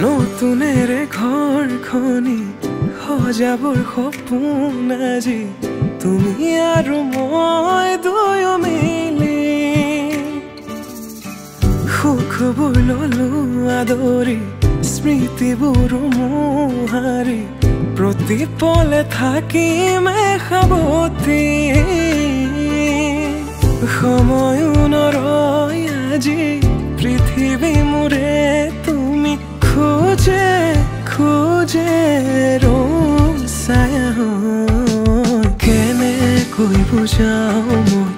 নতুনেৰে ঘৰখনি সজাবৰ সপোন আজি তুমি আৰু মই দুয়ো মিলি সুখবোৰ ললো আদৰি স্মৃতিবোৰ মোহাৰি প্ৰতি পলে থাকিম সাৱতি সময়ো নৰয় আজি পৃথিৱী মোৰে তুমি খোজে খোজে ৰছায়া কেনেকৈ বুজাও মই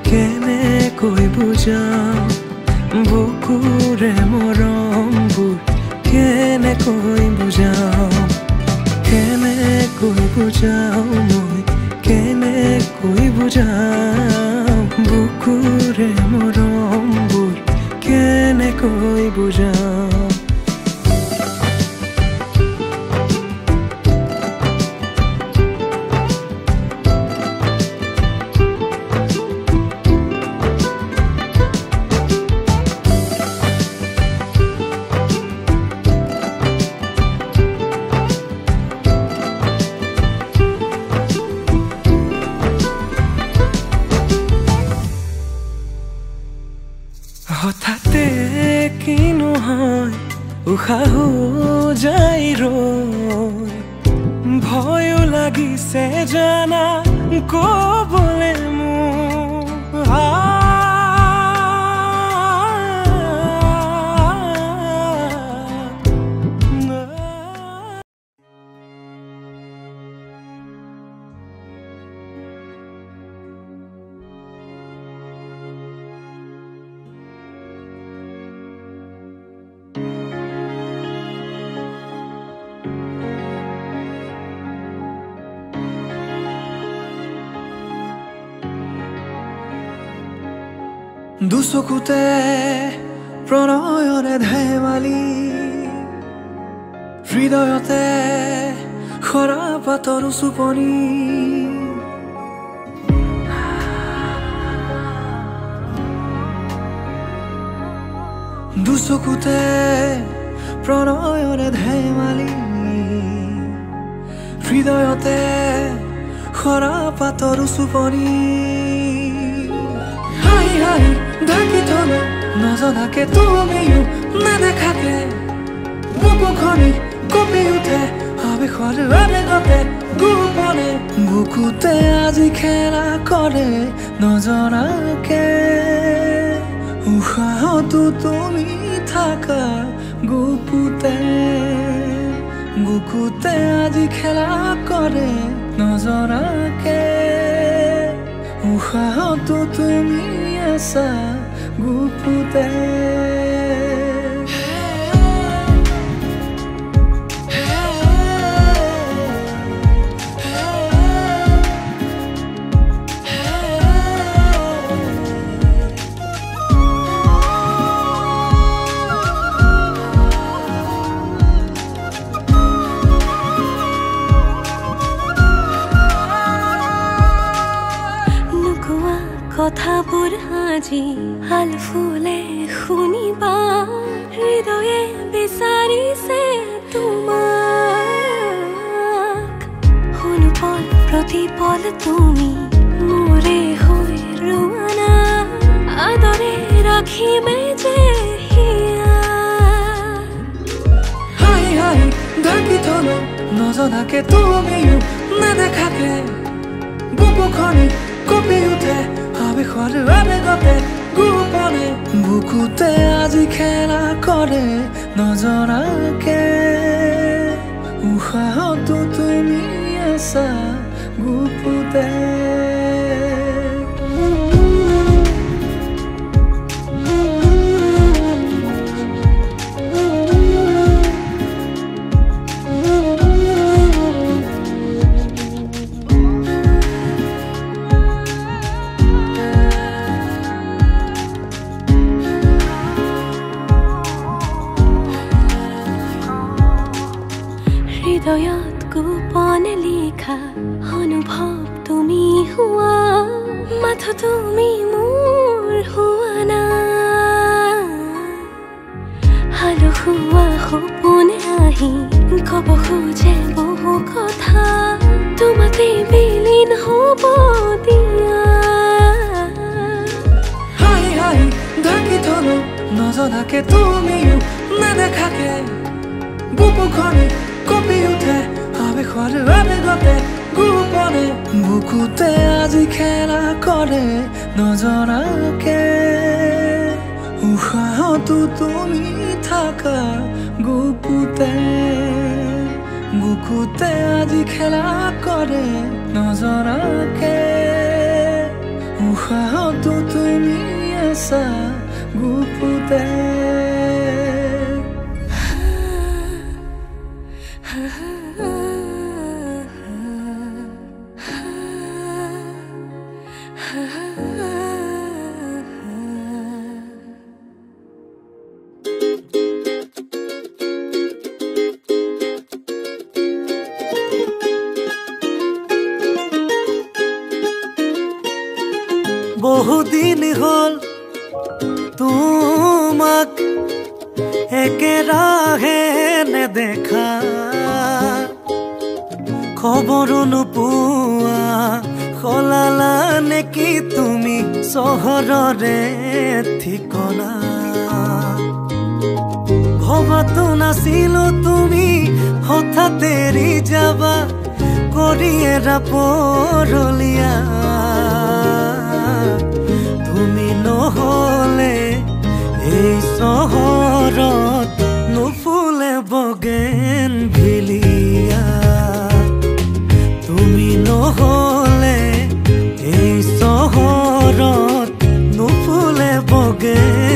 কেনেকৈ বুজাও বুকুৰে মৰমবোৰ কেনেকৈ বুজাও কেনেকৈ বুজাও মই কেনেকৈ বুজাও বুকুৰে মৰমবোৰ কেনেকৈ বুজাও হঠাতে কি নহয় উশাহো যাই ৰৈ ভয়ো লাগিছে জানা কবলে মোৰ দুচকুতে প্ৰণয়ৰে ধেমালি হৃদয়তে খৰা পাতৰ চুপনি দুচকুতে প্ৰণয়ৰে ধেমালি হৃদয়তে খৰা পাতৰ চুপনি ঢাকি থলো নজনাকে তুমিও নেদেখাকে বুকুখনি কঁপি উঠে আবেশৰ আবেগতে গোপনে বুকুতে আজি খেলা কৰে নজনাকে উশাহতো তুমি থাকা বুকুতে বুকুতে আজি খেলা কৰে নজনাকে উশাহতো তুমি আছা বুকুতে কথাবোৰ আজি হাল ফুলে শুনিবা হৃদয়ে বিচাৰিছে তোমাক অনুপল প্ৰতিপল তুমি মোৰে হৈ ৰোৱানা আদৰে ৰাখিমে যে হাই হাই ঢাকি থলো নজনাকে তুমিও নেদেখাকে বুকুখনি কঁপি উঠে আবেশৰ আবেগতে গোপনে বুকুতে আজি খেলা কৰে নজনাকে উশাহতো তুমি আছা বুকুতে হৃদয়ত গোপনে লিখা অনুভৱ তুমি হোৱা মাথো তুমি মোৰ হোৱা না হালো হোৱা সপোনে আহি কব খোজে বহু কথা তোমাতে বিলীন হব দিয়া হাই হাই ঢাকি থলো নজনাকে তুমিও নেদেখাকে বুকুখনে কঁপি উঠে আবেগৰ আবেগতে গোপনে বুকুতে আজি খেলা কৰে নজনাকে উশাহতো তুমি থাকা বুকুতে বুকুতে আজি খেলা কৰে নজনাকে উশাহতো তুমি আছা বুকুতে বহুদিন হল তোমাক একেৰাহে নেদেখা খবৰো নোপোৱা সলালা নেকি তুমি চহৰৰে ঠিকনা ভবাতো নাছিলো তুমি হঠাৎ এৰি যাবা কৰি এৰা পৰলীয়া তুমি নহলে এই চহৰত নুফুলে বগেন ভিলিয়া তুমি নহলে এই চহৰত নুফুলে বগেন